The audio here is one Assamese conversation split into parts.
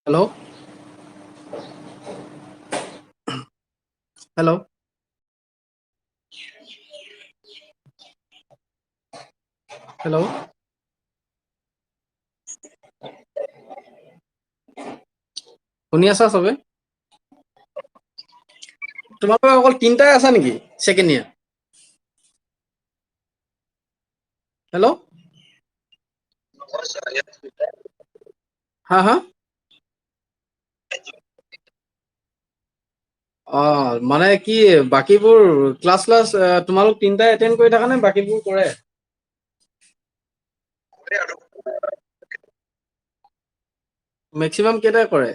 हेलो हेलो हेलो শুনি আছা চবে তোমালোকৰ অকল তিনটাই আছা নেকি ছেকেণ্ড ইয়াৰ হেল্ল' হা হা অ মানে কি বাকীবোৰ ক্লাছ তোমালোক তিনটাই এটেণ্ড কৰি থাকা নে বাকীবোৰ কৰে মেক্সিমাম কেইটাই কৰে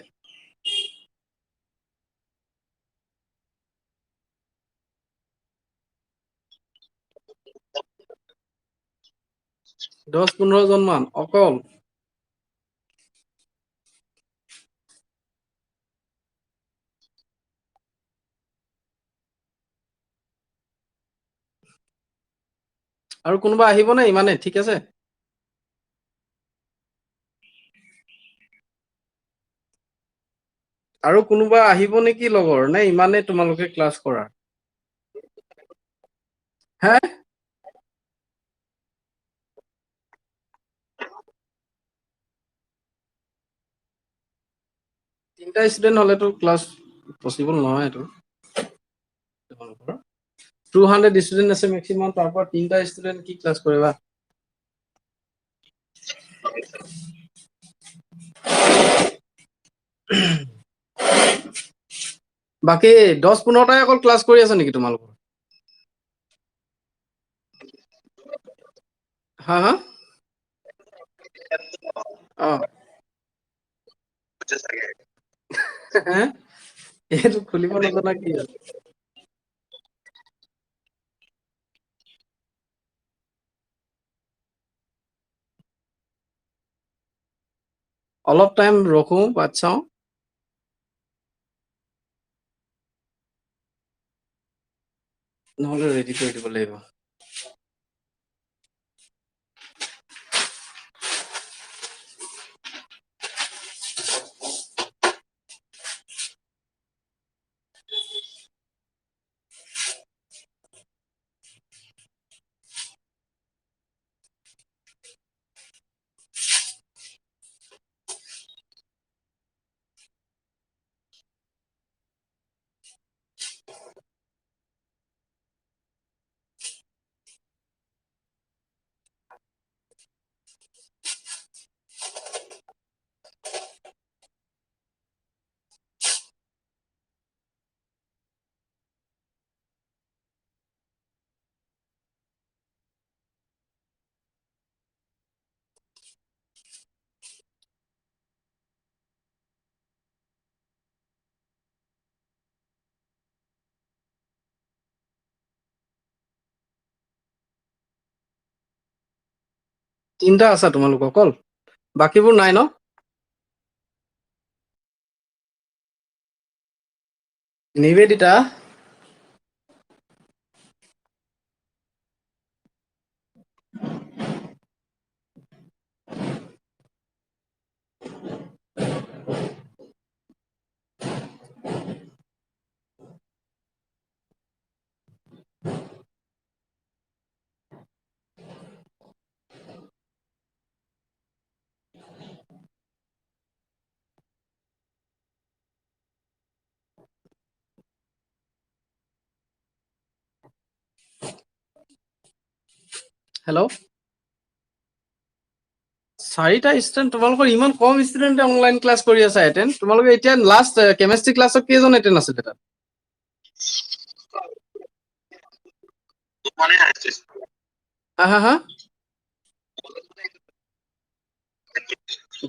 10-15 জন মান অকল আৰু কোনোবা আহিব নে ইমানে ঠিক আছে আৰু কোনোবা আহিব নেকি লগৰ নে ইমানে তোমালোকে ক্লাছ কৰা হে তিনটা ষ্টুডেন্ট হলেতো ক্লাছ পচিবল নহয় এইটো 200 ষ্টুডেন্ট আছে মেক্সিমাম তাৰ পৰা তিনটা ষ্টুডেন্ট কি ক্লাছ কৰিবা বাকী 10-15টাই অকল ক্লাছ কৰি আছে নেকি তোমালোকৰ হা হা অ হে? এইটো খুলিব নাজানা কি হ'ল? অলপ টাইম ৰখো বাট চাওঁ নহ'লে ৰেডি কৰি দিব লাগিব তিনটা আছা তোমালোক অকল বাকীবোৰ নাই ন নিবেদিতা হেল্ল' চাৰিটা ষ্টুডেণ্ট তোমালোকৰ ইমান কম ষ্টুডেণ্টে অনলাইন ক্লাছ কৰি আছা এটেন তোমালোকে এতিয়া লাষ্ট কেমেষ্ট্ৰি ক্লাছত কেইজন এটেন আছিলে তাত হা হা হা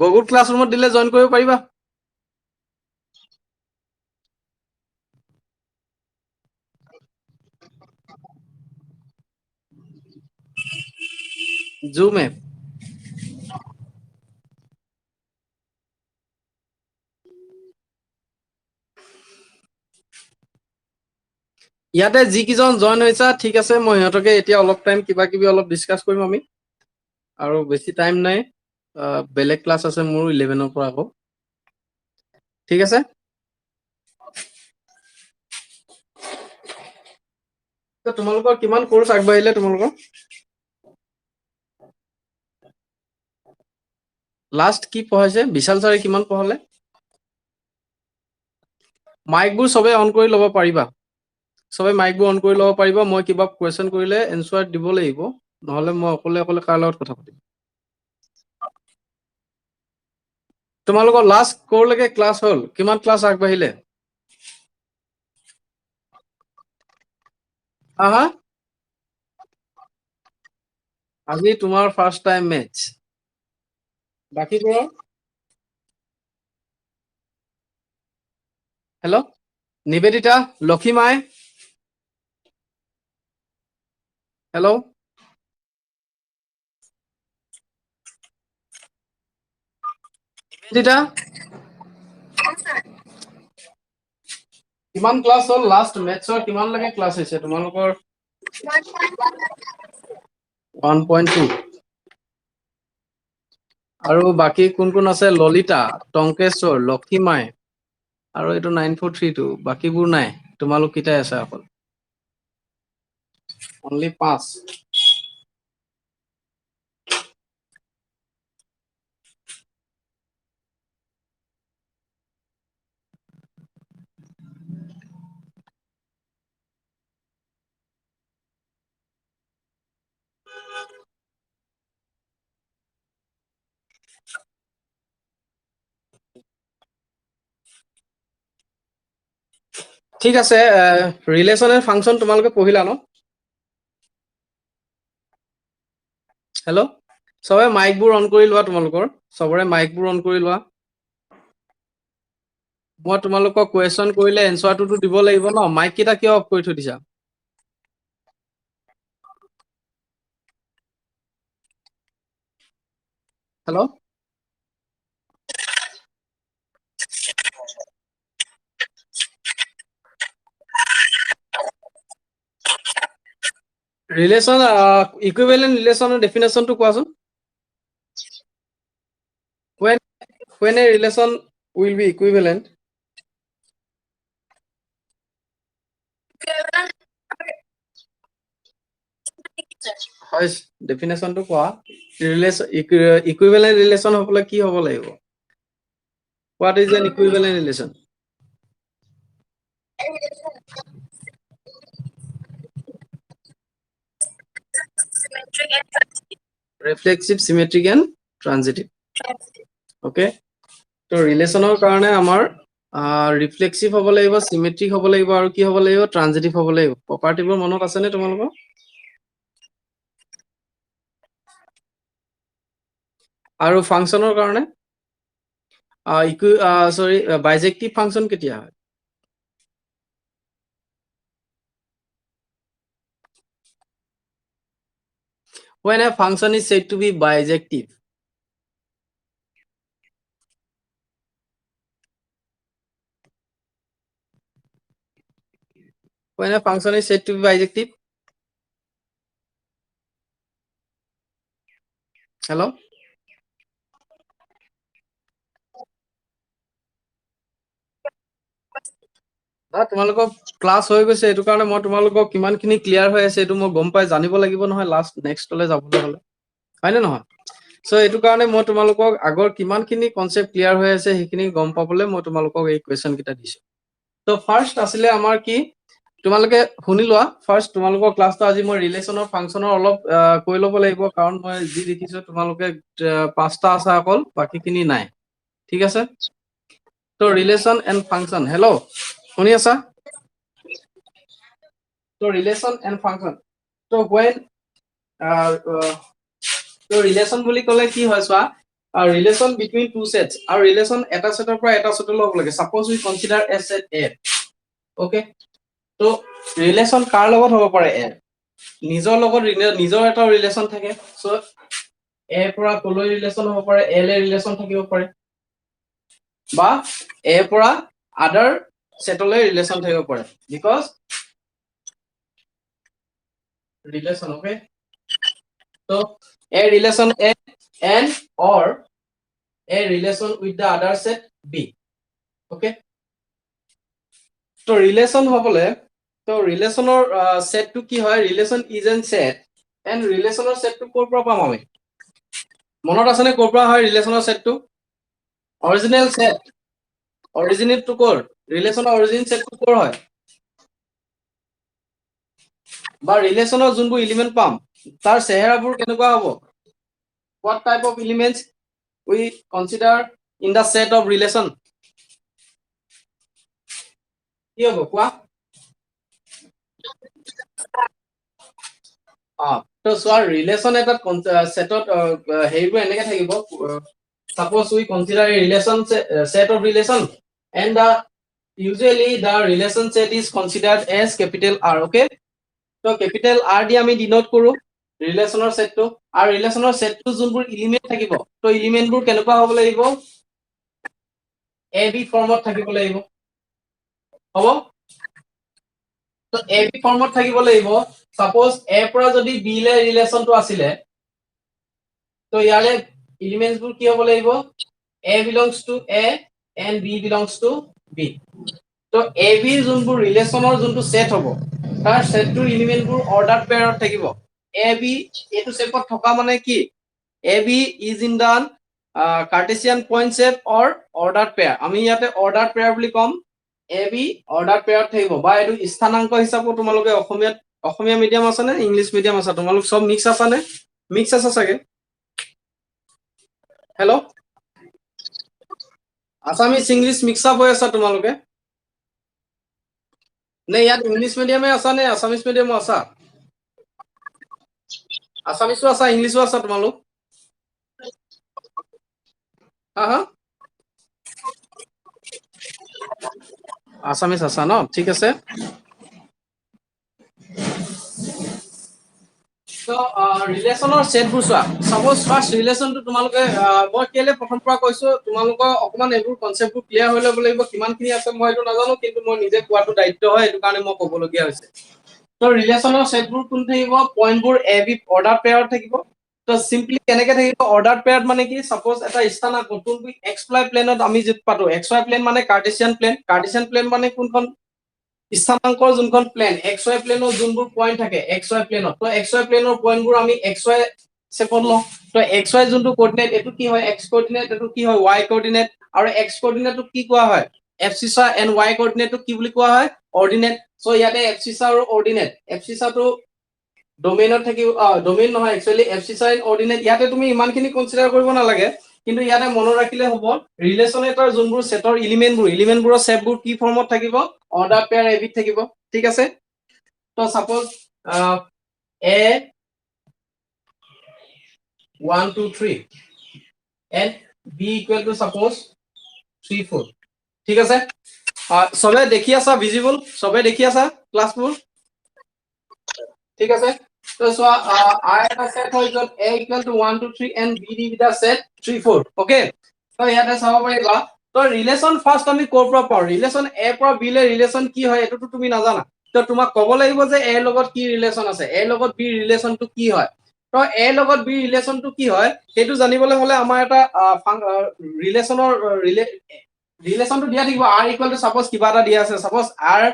গুগল ক্লাছৰুমত দিলে জইন কৰিব পাৰিবা জুম এপ ইয়াতে যিকেইজন জইন হৈছা ঠিক আছে মই সিহঁতকে এতিয়া অলপ টাইম কিবা কিবি অলপ ডিছকাছ কৰিম আমি আৰু বেছি টাইম নাই বেলেগ ক্লাছ আছে মোৰ 11 পৰা আকৌ ঠিক আছে তো তোমালোকৰ কিমান কোৰ্স আগবাঢ়িলে তোমালোকৰ লাষ্ট কি পঢ়াইছে বিশাল ছাৰে কিমান পঢ়ালে মাইকবোৰ সবে অন কৰি ল'ব পাৰিবা সবে মাইকবোৰ অন কৰি ল'ব পাৰিবা মই কিবা কোৱেশ্চন কৰিলে এনসাৰ দিব লাগিব নহলে মই অকলে অকলে কাৰ লগত কথা পাতিম তোমালোকৰ লাষ্ট কৰলৈকে ক্লাছ হ'ল কিমান ক্লাছ আগবাঢ়িলে হা আজি তোমাৰ ফাৰ্ষ্ট টাইম মেথছ বাকীবোৰৰ হেল্ল' নিবেদিতা লক্ষীমাই হেল্ল' নিবেদিতা কিমান ক্লাছ হ'ল লাষ্ট মেথছৰ কিমান লৈকে ক্লাছ হৈছে তোমালোকৰ 1.2 আৰু বাকী কোন কোন আছে ললিতা টংকেশ্বৰ লক্ষীমাই আৰু এইটো 943 বাকীবোৰ নাই তোমালোক কিটাই আছে অকল অনলি 5 ঠিক আছে ৰিলেশন এণ্ড ফাংচন তোমালোকে পঢ়িলা ন হেল্ল' সবে মাইকবোৰ অন কৰি লোৱা তোমালোকৰ সবৰে মাইকবোৰ অন কৰি লোৱা মই তোমালোকক কুৱেশ্যন কৰিলে এনসাৰটোতো দিব লাগিব ন মাইক কেইটা কিয় অফ কৰি থৈ দিছা হেল্ল' ৰিলেশন ইকুইভেলেন্ট ৰিলেশনৰ ডেফিনেশনটো কোৱাচোন when a relation will be equivalent হয় ডেফিনেশনটো কোৱা ৰিলেশন ইকুইভেলেন্ট ৰিলেশন হ'বলৈ কি হ'ব লাগিব what is an equivalent relation reflexive symmetric and transitive okay তো ৰিলেশনৰ কাৰণে আমাৰ ৰিফ্লেক্সিভ হ'ব লাগিব চিমেট্ৰিক হ'ব লাগিব আৰু কি হ'ব লাগিব ট্ৰানজিটিভ হ'ব লাগিব প্ৰপাৰ্টিবোৰ মনত আছে নে তোমালোকৰ আৰু ফাংচনৰ কাৰণে সৰি বাইজেক্টিভ ফাংচন কেতিয়া হয় when a function is said to be bijective when a function is said to be bijective hello তোমালোকক ক্লাছ হৈ গৈছে এইটো কাৰণে মই তোমালোকক কিমানখিনি ক্লিয়াৰ হৈ আছে এইটো মই গম পাই জানিব লাগিব নহয় লাষ্ট নেক্সটলৈ যাবলৈ হ'লে হয়নে নহয় সো এইটো কাৰণে মই তোমালোকক আগৰ কিমানখিনি কনসেপ্ট ক্লিয়াৰ হৈ আছে সেইখিনি গম পাবলৈ মই তোমালোকক এই কোৱেশ্চন কেইটা দিছো তো ফাৰ্স্ট আছিলে আমাৰ কি তোমালোকে শুনি লোৱা ফাৰ্স্ট তোমালোকৰ ক্লাছটো আজি মই ৰিলেশনৰ ফাংচনৰ অলপ কৈ ল'ব লাগিব কাৰণ মই যি দেখিছো তোমালোকে পাঁচটা আছে অকল বাকীখিনি নাই ঠিক আছে তো ৰিলেশন এণ্ড ফাংচন হেল্ল' শুনি আছা তো ৰিলেশন এণ্ড ফাংচন তো when তো ৰিলেশন বুলি ক'লে কি হয় চোৱা ৰিলেশন বিটুইন টু সেটস আৰু ৰিলেশন এটা সেটৰ পৰা এটা সেটলৈ হ'ব লাগে সাপোজ উই কনসিডাৰ এ সেট এ ওকে তো ৰিলেশন কাৰ লগত হ'ব পাৰে এ নিজৰ লগত নিজৰ এটা ৰিলেশন থাকে সো এ পৰা কলৈ ৰিলেশন হ'ব পাৰে এল এ ৰিলেশন থাকিব পাৰে বা এ পৰা আদাৰ সেটলৈ ৰিলেশন থাকিব পাৰে বিকজ ৰিলেশন ওকে তো a relation a and or a relation with the other set b okay তো ৰিলেশ্যন হ'বলে তো ৰিলেশ্যনৰ সেটটো কি হয় relation is an set and ৰিলেশ্যনৰ সেটটো ক'ৰ পৰা পাম আমি মনত আছে নে ক'ৰ পৰা হয় ৰিলেশ্যনৰ সেটটো অৰিজিনেল সেট অৰিজিনেটটো ক'ৰ ৰিলেশ্যনৰ অৰিজিন সেটটো ক'ৰ হয় বা ৰিলেশ্যনৰ যোনবোৰ এলিমেন্ট পাম তাৰ চেহেৰাবোৰ কেনেকুৱা হ'ব what type of elements we consider in the set of relation কি হ'ব কোৱা তো চোৱা ৰিলেশ্যন এটা সেটত হেৰিবোৰ এনেকে থাকিব suppose we consider a relation set of relation and the usually the relation set is considered as capital R okay তো capital R দি আমি ডিনোট কৰো ৰিলেশ্যনৰ সেটটো আৰু ৰিলেশ্যনৰ সেটটো যোনবোৰ এলিমেন্ট থাকিব তো এলিমেন্টবোৰ কেনেকুৱা হ'ব লাগিব a b ফৰ্মত থাকিব লাগিব হ'ব তো a b ফৰ্মত থাকিব লাগিব suppose a পৰা যদি b লে ৰিলেশ্যনটো আছিলে তো ইয়াৰে এলিমেন্টবোৰ কি হ'ব লাগিব a belongs to a and b belongs to b তো a b যোনবোৰ ৰিলেশ্যনৰ যোনটো সেট হ'ব তাৰ সেটটোৰ এলিমেন্টবোৰ অৰ্ডাৰ পেয়াৰত থাকিব a b এইটো সেটত থকা মানে কি a b is in the cartesian point set or order pair আমি ইয়াতে অৰ্ডাৰ পেয়াৰ বুলি কম a b অৰ্ডাৰ পেয়াৰত থাকিব বা এইটো স্থানাংক হিচাপে তোমালোকে অসমীয়া মিডিয়াম আছে নে ইংলিছ মিডিয়াম আছে তোমালোক সব মিক্স আছে নে মিক্স আছে চাগে hello' Assamese English mix up হৈ আছা তোমালোকে নে ইয়াত ইংলিছ মিডিয়ামে আছা নে আছামিজ মিডিয়ামো আছা আছামিজো আছা ইংলিছো আছা তোমালোক হা হা আছামিজ আছা ন ঠিক আছে তো ৰিলেশ্যনৰ সেটবোৰ চোৱা সাপোজ ফাৰ্স্ট ৰিলেশ্যনটো তোমালোকে মই কেলে প্ৰথম পৰা কৈছো তোমালোকৰ অকমান এইবোৰ কনসেপ্টবোৰ ক্লিয়াৰ হৈ ল'ব লাগিব কিমানখিনি আছে মই এইটো নাজানো কিন্তু মই নিজে কোৱাটো দায়িত্ব হয় এইটো কাৰণে মই ক'বলগীয়া হৈছে তো ৰিলেশ্যনৰ সেটবোৰ কোন থাকিব পইণ্টবোৰ এ বি অৰ্ডাৰ পেয়াৰত থাকিব তো সিম্পলি কেনেকে থাকিব অৰ্ডাৰ পেয়াৰত মানে কি সাপোজ এটা স্থানাংক কোনটো এক্স ৱাই প্লেনত আমি যেটো পাতো এক্স ৱাই প্লেন মানে কাৰ্টেছিয়ান প্লেন মানে কোনখন স্থানাংকৰ যোনখন প্লেন এক্স ৱাই প্লেনৰ যোনবোৰ পইণ্ট থাকে এক্স ৱাই প্লেনত তো এক্স ৱাই প্লেনৰ পইণ্টবোৰ আমি এক্স ৱাই সেপত লওঁ তো এক্স ৱাই যোনটো কোঅৰ্ডিনেট এটো কি হয় এক্স কোঅৰ্ডিনেট এটো কি হয় ৱাই কোঅৰ্ডিনেট আৰু এক্স কোঅৰ্ডিনেটটো কি কোৱা হয় এবসিছা এণ্ড ৱাই কোঅৰ্ডিনেটটো কি বুলি কোৱা হয় অৰ্ডিনেট সো ইয়াতে এবসিছা আৰু অৰ্ডিনেট এবসিছাটো ডোমেইনত থাকিব ডোমেইন নহয় একচুয়ালি এবসিছা এণ্ড অৰ্ডিনেট ইয়াতে তুমি ইমানখিনি কনসিডাৰ কৰিব নালাগে কিন্তু ইয়াতে মনত ৰাখিলে হ'ব ৰিলেশ্যন এটাৰ যোনবোৰ সেটৰ এলিমেন্টবোৰৰ সেটবোৰ কি ফৰ্মত থাকিব অৰ্ডাৰ পেয়াৰ এবিট থাকিব ঠিক আছে তো suppose a 1 2 3 and b equal to suppose 3 4 ঠিক আছে সবে দেখি আছা ভিজিবল সবে দেখি আছা ক্লাসবোৰ ঠিক আছে তো সো r এটা সেট হৈ গল a equal to 1 2 3 and b the set 3 4 okay তো ইয়াতে চাব পাৰিবা তো ৰিলেশ্যন ফাৰ্স্ট আমি ক'ৰ পৰা পাওঁ ৰিলেশ্যন a পৰা b লে ৰিলেশ্যন কি হয় এটোটো তুমি নাজানা তো তোমাক ক'ব লাগিব যে a লগত কি ৰিলেশ্যন আছে a লগত b ৰিলেশ্যনটো কি হয় তো a লগত b ৰিলেশ্যনটো কি হয় সেইটো জানিবলৈ হলে আমাৰ এটা ৰিলেশ্যনৰ ৰিলেশ্যনটো দিয়া থাকিব r ইকুৱেল টু সাপোজ কিবা এটা দিয়া আছে suppose r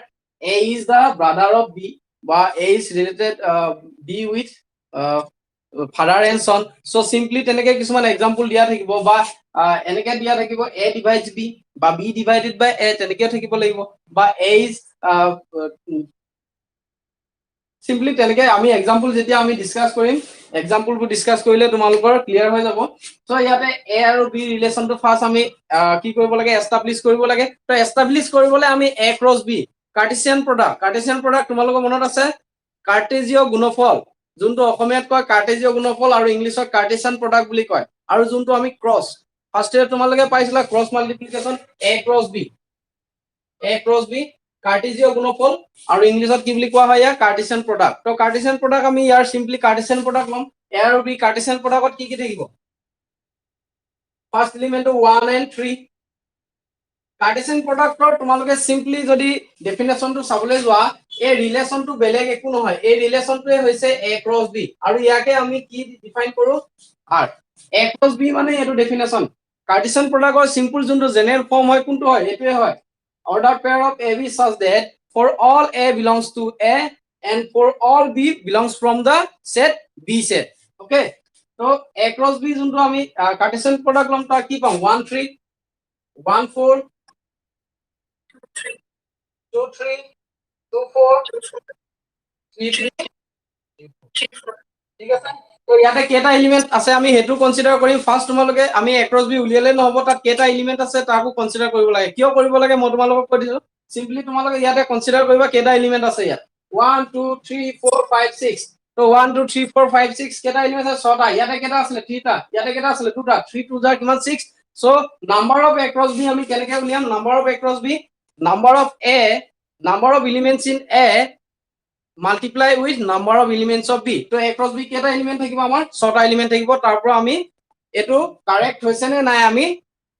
a is the brother of b বা a is related b with father and son so simply তেনেকে কিছুমান एग्जांपल দিয়া থাকিব বা এনেকে দিয়া থাকিব a divides b বা b divided by a তেনেকে থাকিব লাগিব বা a is simply তেনেকে আমি एग्जांपल যেতিয়া আমি ডিসকাস কৰিম एग्जांपलবোৰ ডিসকাস কৰিলে তোমালোকৰ ক্লিয়াৰ হৈ যাব সো ইয়াতে a আৰু b ৰিলেশ্যনটো ফাৰ্স্ট আমি কি কৰিব লাগে এস্টাবলিশ কৰিব লাগে তো এস্টাবলিশ কৰিবলৈ আমি a cross b Cartesian product তোমালোকৰ মনত আছে কাৰ্টেজীয় গুণফল যোনটো অসমীয়াত কয় কাৰ্টেজীয় গুণফল আৰু ইংলিছত কাৰ্টেছিয়ান প্ৰডাক্ট বুলি কয় আৰু যোনটো আমি ক্ৰস ফাৰ্স্ট ইয়াৰ তোমালোকে পাইছিলা cross multiplication a cross b কাৰ্টেজীয় গুণফল আৰু ইংলিছত কি বুলি কোৱা হয় ইয়া কাৰ্টেছিয়ান প্ৰডাক্ট তো কাৰ্টেছিয়ান প্ৰডাক্ট আমি ইয়াৰ সিম্পলি কাৰ্টেছিয়ান প্ৰডাক্ট লম a আৰু b কাৰ্টেছিয়ান প্ৰডাক্টত কি থাকিব ফাৰ্স্ট এলিমেন্টটো 1 and 3 কাৰ্টেছিয়ান প্ৰডাক্টৰ তোমালোকে সিম্পলি যদি ডেফিনেশনটো চাবলৈ যোৱা এই ৰিলেশ্যনটো বেলেগ একো নহয় এই ৰিলেশ্যনটোৱে হৈছে a ক্ৰস b আৰু ইয়াকে আমি কি ডিফাইন কৰো r a ক্ৰস b মানে এটো ডেফিনেশন কাৰ্টেছিয়ান প্ৰডাক্টৰ সিম্পল যোনটো জেনেৰেল ফৰ্ম হয় কোনটো হয় এটোৱে হয় order pair of AB such that for all A belongs to A and for all B belongs from the set B set okay so A cross B যোনটো আমি কাৰ্টেছিয়ান প্ৰডাক্ট লম তাৰ কি পাম 1 3 1 4 2 3 2 4 3 3 ঠিক আছে তো ইয়াতে কেটা এলিমেন্ট আছে আমি হেতু কনসিডাৰ কৰিম ফাৰ্স্ট তোমালোকে আমি A cross B উলিয়ালে নহব তাত কেটা এলিমেন্ট আছে তাকো কনসিডাৰ কৰিব লাগে কিয় কৰিব লাগে মই তোমালোকক কৈ দিছো সিম্পলি তোমালোকে ইয়াতে কনসিডাৰ কৰিবা কেটা এলিমেন্ট আছে ইয়াত 1 2 3 4 5 6 তো 1 2 3 4 5 6 কেটা এলিমেন্ট আছে 6টা ইয়াতে কেটা আছে 3টা ইয়াতে কেটা আছে 2টা 3 2 জাৰ কিমান 6 so number of A cross B আমি কেনেকৈ উলিয়াম number of A cross B number of A number of elements in A multiply with number of elements of B তো A cross B কেটা এলিমেন্ট থাকিব আমাৰ 6টা এলিমেন্ট থাকিব তাৰ পৰা আমি এটো কারেক্ট হৈছে নে নাই আমি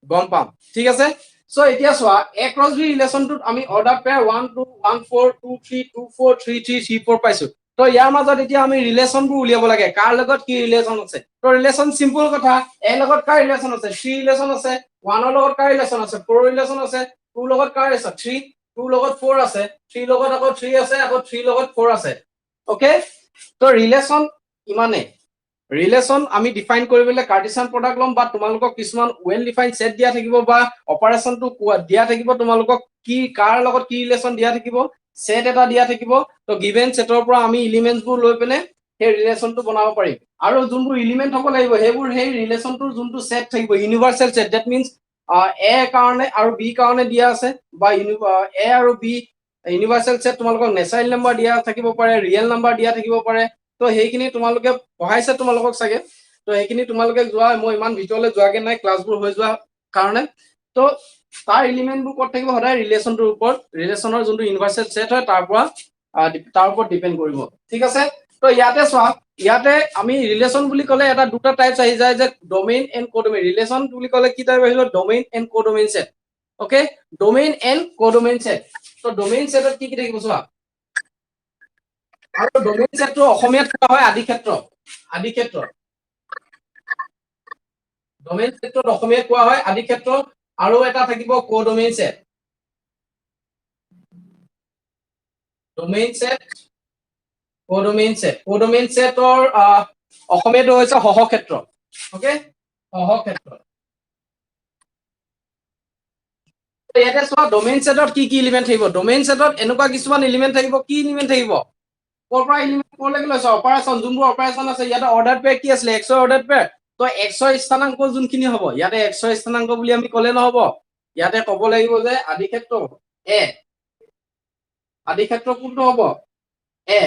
গম পাম ঠিক আছে সো এতিয়া সোয়া A cross B ৰিলেশনটোত আমি অৰ্ডাৰ পেয়াৰ 1 2 1 4 2 3 2 4 3 3 3 4 পাইছো তো ইয়াৰ মাজত এতিয়া আমি ৰিলেশনবোৰ উলিয়াব লাগে কাৰ লগত কি ৰিলেশন আছে তো ৰিলেশন সিম্পল কথা A লগত কাৰ ৰিলেশন আছে 3 ৰিলেশন আছে 1 ৰ লগত কাৰ ৰিলেশন আছে 4 ৰিলেশন আছে 2 লগত কাৰ আছে 3 2 লগত 4 আছে 3 লগত আকৌ 3 আছে আকৌ 3 লগত 4 আছে ওকে তো ৰিলেশন ইমানে ৰিলেশন আমি ডিফাইন কৰিবলৈ কাৰ্টেছিয়ান প্ৰডাক্ট লম বা তোমালোকক কিছুমান ওয়েল ডিফাইন্ড সেট দিয়া থাকিব বা অপাৰেশনটো দিয়া থাকিব তোমালোকক কি কাৰ লগত কি ৰিলেশন দিয়া থাকিব সেট এটা দিয়া থাকিব তো গিভেন সেটৰ পৰা আমি এলিমেন্টবোৰ লৈ পেনে সেই ৰিলেশনটো বনাব পাৰিম আৰু যোনবোৰ এলিমেন্ট হ'ব লাগিব হেবোৰ সেই ৰিলেশনটোৰ যোনটো সেট থাকিব ইউনিভাৰ্সাল সেট দ্যাট মিন্স A কাৰণে আৰু B কাৰণে দিয়া আছে বা A আৰু B ইউনিভাৰ্সাল সেট তোমালোকক নেচাৰেল নাম্বাৰ দিয়া থাকিব পাৰে ৰিয়েল নাম্বাৰ দিয়া থাকিব পাৰে তো হেইখিনি তোমালোকে পঢ়াইছে তোমালোকক সাগে তো হেইখিনি তোমালোকে যোৱা মই ইমান ভিতৰলৈ যোৱাগে নাই ক্লাছবোৰ হৈ যোৱা কাৰণে তো তাৰ এলিমেন্টবোৰ কত থাকিব সদায় ৰিলেশনটোৰ ওপৰত ৰিলেশনৰ যোনটো ইউনিভাৰ্সাল সেট হয় তাৰ ওপৰত ডিপেন্ড কৰিব ঠিক আছে তো ইয়াতে সোয়া ইয়াতে আমি ৰিলেশন বুলি ক'লে এটা দুটা টাইপস আহি যায় যে ডোমেইন এন্ড কোডোমেইন ৰিলেশন বুলি ক'লে কি টাইপ আহিব domain and codomain set okay domain and codomain set তো ডোমেইন সেটত কি থাকিব সোয়া আৰু ডোমেইন সেটটো অসমীয়াত কোৱা হয় আদি ক্ষেত্ৰ ডোমেইন সেটটো অসমীয়াত কোৱা হয় আদি ক্ষেত্ৰ আৰু এটা থাকিব codomain set domain set codomain সেটৰ অসমীয়াটো হৈছে সহক্ষেত্ৰ ওকে সহক্ষেত্ৰ ইয়াতে সোয়া ডোমেইন সেটত কি কি এলিমেন্ট থাকিব ডোমেইন সেটত এনেকুৱা কিছুমান এলিমেন্ট থাকিব কি এলিমেন্ট থাকিব কৰ পৰা এলিমেন্ট কৰ লাগি লৈছে অপাৰেশন যোনবোৰ অপাৰেশন আছে ইয়াতে অৰ্ডাৰ পেয়াৰ কি আছিল x ৰ অৰ্ডাৰ পেয়াৰ তো x ৰ স্থানাংক যোনখিনি হ'ব ইয়াতে x ৰ স্থানাংক বুলি আমি ক'লে নহব ইয়াতে ক'ব লাগিব যে আদি ক্ষেত্ৰ A আদি ক্ষেত্ৰ কোনটো হ'ব A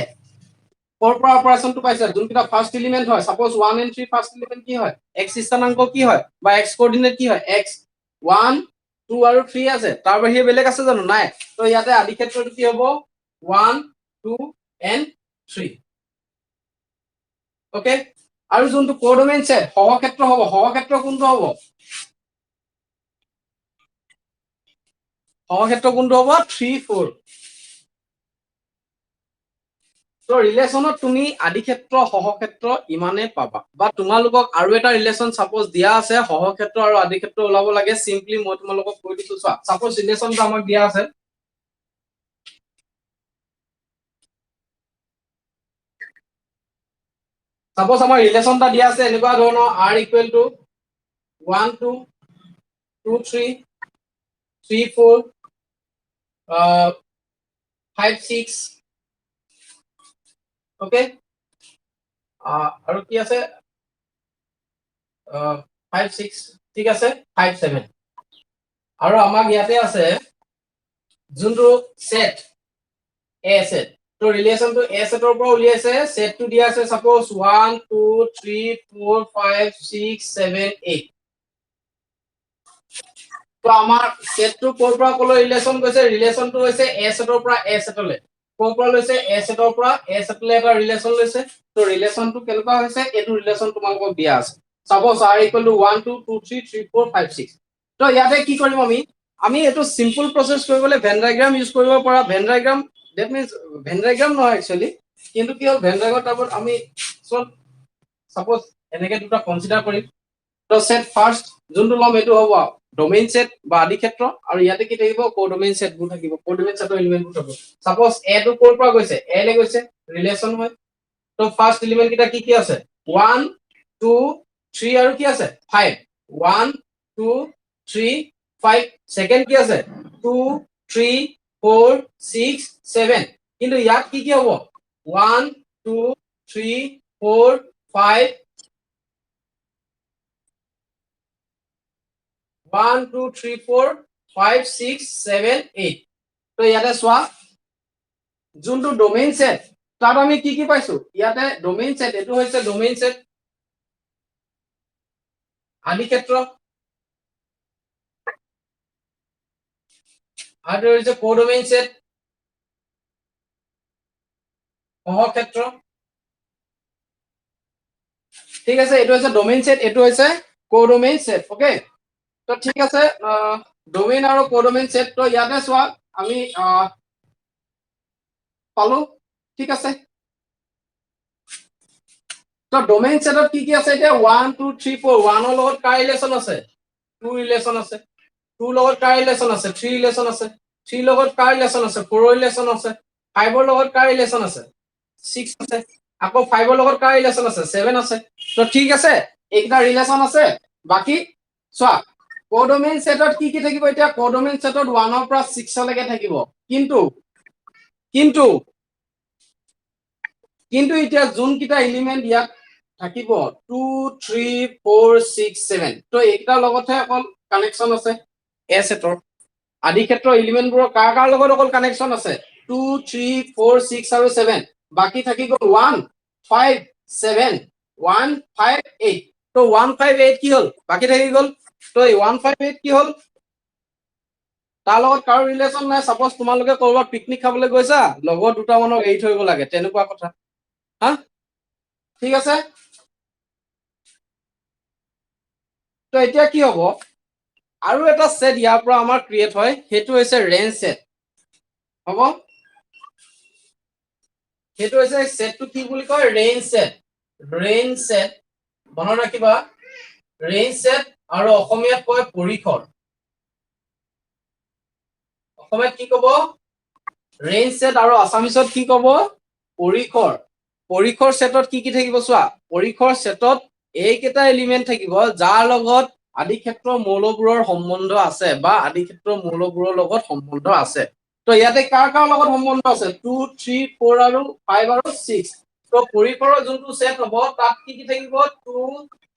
কৰ পৰা অপাৰেশনটো পাইছে যোনকিটা ফাৰ্স্ট এলিমেন্ট হয় সাপোজ 1 and 3 ফাৰ্স্ট এলিমেন্ট কি হয় x স্থানাংক কি হয় বা x কোঅৰ্ডিনেট কি হয় x 1 2 আৰু 3 আছে তাৰ বাহিৰে বেলেগ আছে জানো নাই তো ইয়াতে আদি ক্ষেত্ৰটো কি হ'ব 1 2 and 3 ওকে আৰু যোনটো কোডোমেইন সেট সহক্ষেত্ৰ হ'ব সহক্ষেত্ৰ কোনটো হ'ব সহক্ষেত্ৰ কোনটো হ'ব 3 4 তো ৰিলেশনত তুমি আদি ক্ষেত্ৰ সহক্ষেত্ৰ ইমানে পাবা বা তোমালোকক আৰু এটা ৰিলেশন সাপোজ দিয়া আছে সহক্ষেত্ৰ আৰু আদি ক্ষেত্ৰ ওলাব লাগে সিম্পলি মই তোমালোকক কৈ দিছো চোৱা সাপোজ ৰিলেশনটো আমাক দিয়া আছে সাপোজ আমাৰ ৰিলেশনটা দিয়া আছে এনেকুৱা ধৰণৰ r ইকুৱেল টু 1 2 2 3 3 4 5 6 ওকে আৰু কি আছে 5 6 ঠিক আছে 5 7 আৰু আমাক ইয়াতে আছে যোনটো সেট A সেট তো ৰিলেশনটো A সেটৰ পৰা উলিয়াইছে সেটটো দিয়া আছে সাপোজ 1 2 3 4 5 6 7 8 তো আমাৰ সেটটো কৰ পৰা কলৈ ৰিলেশন গৈছে ৰিলেশনটো হৈছে A সেটৰ পৰা A সেটলৈ কৰ পৰা লৈছে A সেটৰ পৰা A সেটলৈ এটা ৰিলেশন লৈছে তো ৰিলেশনটো কেনেকুৱা হৈছে এটো ৰিলেশন তোমালোকক দিয়া আছে সাপোজ r = 1 2 2 3 3 4 5 6 তো ইয়াতে কি কৰিম আমি এটো সিম্পল প্ৰসেস কৰিবলৈ ভেন ডায়াগ্ৰাম ইউজ কৰিব পৰা van diagram that means van diagram নহয় একচুয়ালি কিন্তু কি হ'ল ভেন ডায়াগ্ৰামৰ টাইপত আমি সব সাপোজ এনেকে দুটা কনসিডাৰ কৰিম তো সেট ফাৰ্স্ট যোনটো লম এটো হ'ব ডোমেইন সেট বা আদি ক্ষেত্ৰ আৰু ইয়াতে কি থাকিব কোডোমেইন সেট বোৰ থাকিব কোডোমেইন সেটৰ এলিমেন্ট বোৰ থাকিব সাপোজ এ টো কোৰ পৰা গৈছে এ লে গৈছে ৰিলেচন হয় তো ফাৰ্স্ট এলিমেন্ট কিটা কি আছে 1 2 3 আৰু কি আছে 5 1 2 3 5 সেকেন্ড কি আছে 2 3 4 6 7 কিন্তু ইয়াত কি হ'ব 1 2 3 4 5 1 2 3 4 5 6 7 8 তো ইয়াতে চোৱা যোনটো ডোমেইন সেট তাত আমি কি পাইছো ইয়াতে ডোমেইন সেট এটো হৈছে ডোমেইন সেট আদি ক্ষেত্ৰ আৰু হৈছে কোডোমেইন সেট সহ ক্ষেত্ৰ ঠিক আছে এটো হৈছে ডোমেইন সেট এটো হৈছে কোডোমেইন সেট ওকে তো ঠিক আছে ডোমেইন আৰু কোডোমেইন সেট তো ইয়াতে চোৱা আমি পালো ঠিক আছে তো ডোমেইন সেটত কি আছে এতিয়া 1 2 3 4 1 ৰ লগত কাৰ ৰিলেচন আছে 2 ৰিলেচন আছে 2 লগত কাৰ ৰিলেচন আছে 3 ৰিলেচন আছে 3 লগত কাৰ ৰিলেচন আছে 4 ৰিলেচন আছে 5 ৰ লগত কাৰ ৰিলেচন আছে 6 আছে আকৌ 5 ৰ লগত কাৰ ৰিলেচন আছে 7 আছে তো ঠিক আছে এইটা ৰিলেচন আছে বাকি চোৱা কোডোমেইন সেটত কি থাকিব এতিয়া কোডোমেইন সেটত 1 ৰ পৰা 6 লৈকে থাকিব কিন্তু এতিয়া যোন কিটা এলিমেন্ট ইয়াত থাকিব 2 3 4 6 7 তো এইটা লগতহে অকল কানেকশন আছে এ সেটৰ আদি ক্ষেত্ৰৰ এলিমেন্ট বোৰ কাৰ লগত অকল কানেকশন আছে 2 3 4 6 আৰু 7 বাকি থাকি গল 1 5 7 1 5 8 তো 1 5 8 কি হল বাকি থাকি গল তো 1 5 8 কি হল তাৰ লগত কাৰো ৰিলেচন নাই সাপোজ তোমালোকে কৰবাত পিকনিক খাবলৈ গৈছা লগত দুটা মানক এৰি থৈ গ'ল লাগে তেনেকুৱা কথা হা ঠিক আছে তো এতিয়া কি হ'ব আৰু এটা সেট ইয়াৰ পৰা আমাৰ ক্ৰিয়েট হয় হেতু হৈছে ৰেঞ্জ সেট হ'ব হেতু হৈছে সেটটো কি বুলি কয় ৰেঞ্জ সেট মনত ৰাখিবা ৰেঞ্জ সেট আৰু অসমীয়াত কয় পৰিখৰ অসমীয়াত কি ক'ব ৰেঞ্জ সেট আৰু আসামিছত কি ক'ব পৰিখৰ সেটত কি থাকিব চোৱা পৰিখৰ সেটত এইকেইটা এলিমেন্ট থাকিব যাৰ লগত আদি ক্ষেত্ৰৰ মৌলবোৰৰ সম্বন্ধ আছে বা আদি ক্ষেত্ৰৰ মৌলবোৰৰ লগত সম্বন্ধ আছে তো ইয়াতে কাৰ লগত সম্বন্ধ আছে 2 3 4 আৰু 5 আৰু 6 তো পৰিখৰৰ যোনটো সেট হ'ব তাত কি থাকিব 2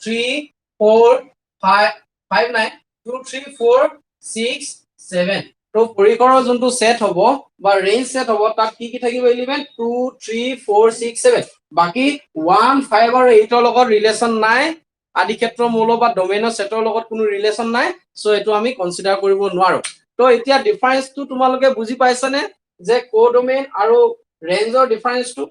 3 4 5 5 নাই 2 3 4 6 7 তো পৰিখৰৰ যোনটো সেট হ'ব বা ৰেঞ্জ সেট হ'ব তাত কি থাকিব এলিমেন্ট 2 3 4 6 7 বাকি 1 5 আৰু 8 ৰ লগত ৰিলেচন নাই আদি ক্ষেত্ৰৰ মৌল বা ডোমেইনৰ সেটৰ লগত কোনো ৰিলেচন নাই সো এটো আমি কনসিডাৰ কৰিব নোৱাৰো তো এতিয়া ডিফাৰেন্সটো তোমালোকে বুজি পাইছানে যে কোডোমেইন আৰু ৰেঞ্জৰ ডিফাৰেন্সটো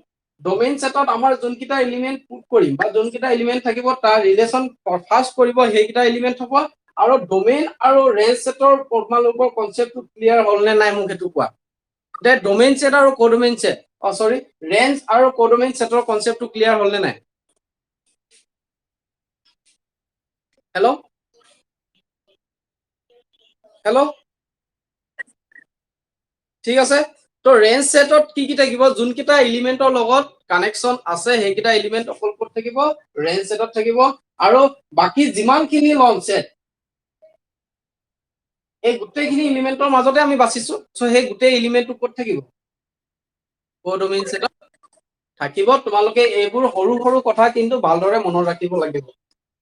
ডোমেইন সেটত আমাৰ যোনকিটা এলিমেন্ট পুট কৰিম বা যোনকিটা এলিমেন্ট থাকিব তাৰ ৰিলেচন ফাৰ্স্ট কৰিব সেইকিটা এলিমেন্ট হ'ব আৰু ডোমেইন আৰু ৰেঞ্জ সেটৰ তোমালোকৰ কনসেপ্টটো ক্লিয়াৰ হ'ল নে নাই মোক হেতু কোৱা দে ডোমেইন সেট আৰু কোডোমেইন সেট সৰি ৰেঞ্জ আৰু কোডোমেইন সেটৰ কনসেপ্টটো ক্লিয়াৰ হ'ল নে নাই হেল্ল ঠিক আছে তো ৰেঞ্জ সেটত কি থাকিব যোনকিটা এলিমেন্টৰ লগত কানেকশন আছে সেইকিটা এলিমেন্ট অকল ক'ত থাকিব ৰেঞ্জ সেটত থাকিব আৰু বাকি যিমানখিনি লম সেট এই গোটেইখিনি এলিমেন্টৰ মাজতে আমি বাছিছো সো সেই গোটেই এলিমেন্টটো ক'ত থাকিব কোডোমেইন সেটত থাকিব তোমালোকে এইবোৰ সৰু সৰু কথা কিন্তু ভালদৰে মনত ৰাখিব লাগিব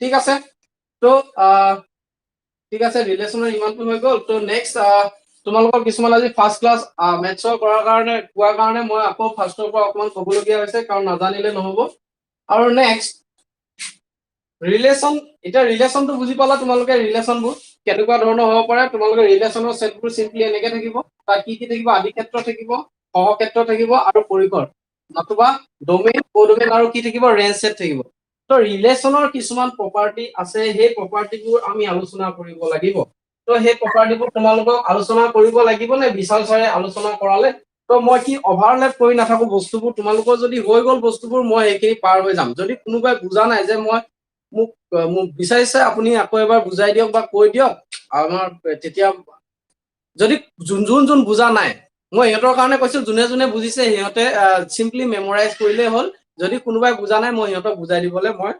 ঠিক আছে তো ঠিক আছে ৰিলেচনৰ ইমানটো হৈ গ'ল তো নেক্সট তোমালোকৰ কিছুমান আজি ফাৰ্স্ট ক্লাছ মেথছৰ কৰাৰ কাৰণে কোৱাৰ কাৰণে মই আকৌ ফাৰ্স্টৰ পৰা অকমান ক'বলগীয়া হৈছে কাৰণ নাজানিলে নহ'ব আৰু নেক্সট ৰিলেচন এটা ৰিলেচনটো বুজি পালা তোমালোকে ৰিলেচনবোৰ কেনেকুৱা ধৰণৰ হ'ব পাৰে তোমালোকে ৰিলেচনৰ সেটবোৰ সিম্পলি এনেকে থাকিব তাত কি থাকিব আদি ক্ষেত্ৰ থাকিব সহ ক্ষেত্ৰ থাকিব আৰু পৰিখৰ নতুবা ডোমেইন কোডোমেইন আৰু কি থাকিব ৰেঞ্জ সেট থাকিব তো ৰিলেচনৰ কিছুমান প্ৰপাৰ্টি আছে সেই প্ৰপাৰ্টিবোৰ আমি আলোচনা কৰিব লাগিব তো সেই প্ৰপাৰ্টিবোৰ তোমালোকক আলোচনা কৰিব লাগিব নে বিশাল ছাৰে আলোচনা কৰালে তো মই কি ওভাৰলেপ কৰি নাথাকো বস্তুবোৰ তোমালোকৰ যদি হৈ গ'ল বস্তুবোৰ মই এইখিনি পাৰ হৈ যাম যদি কোনোবাই বুজা নাই যে মই মোক বিচাৰিছে আপুনি আকৌ এবাৰ বুজাই দিয়ক বা কৈ দিয়ক আমাৰ তেতিয়া যদি যোন বুজা নাই মই ইহঁতৰ কাৰণে কৈছো যোনে যোনে বুজিছে সিহঁতে চিম্পলি মেমৰাইজ কৰিলেই হ'ল যদি কোনোবাই বুজা নাই মই ইহঁতক বুজাই দিবলৈ মই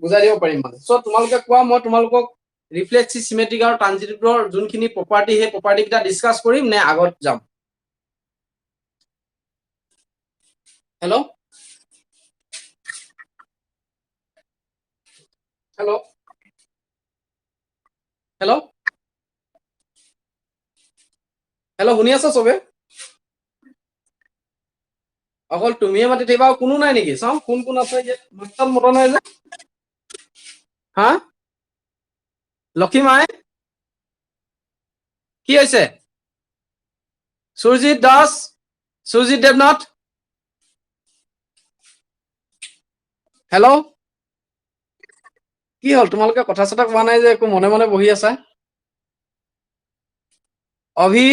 বুজাই দিব পাৰিম মানে সো তোমালোকে কোৱা মই তোমালোকক ৰিফ্লেক্সিভ সিমেট্ৰিক আৰু ট্ৰানজিটিভৰ যোনখিনি প্ৰপাৰ্টি সেই প্ৰপাৰ্টি কেইটা ডিসকাস কৰিম নে আগত যাম হেল্ল' হেল্ল' হেল্ল' হেল্ল' শুনি আছা সবে অকল তুমিয়ে মাতি থাকিবা কোনো নাই নেকি চাওঁ কোন আছে মাততাল মতা নাই যে হা লক্ষীমাই কি হৈছে সুৰজিত দাস সুৰজিত দেৱনাথ হেল্ল' কি হ'ল তোমালোকে কথা চথা কোৱা নাই যে একো মনে মনে বহি আছা অভি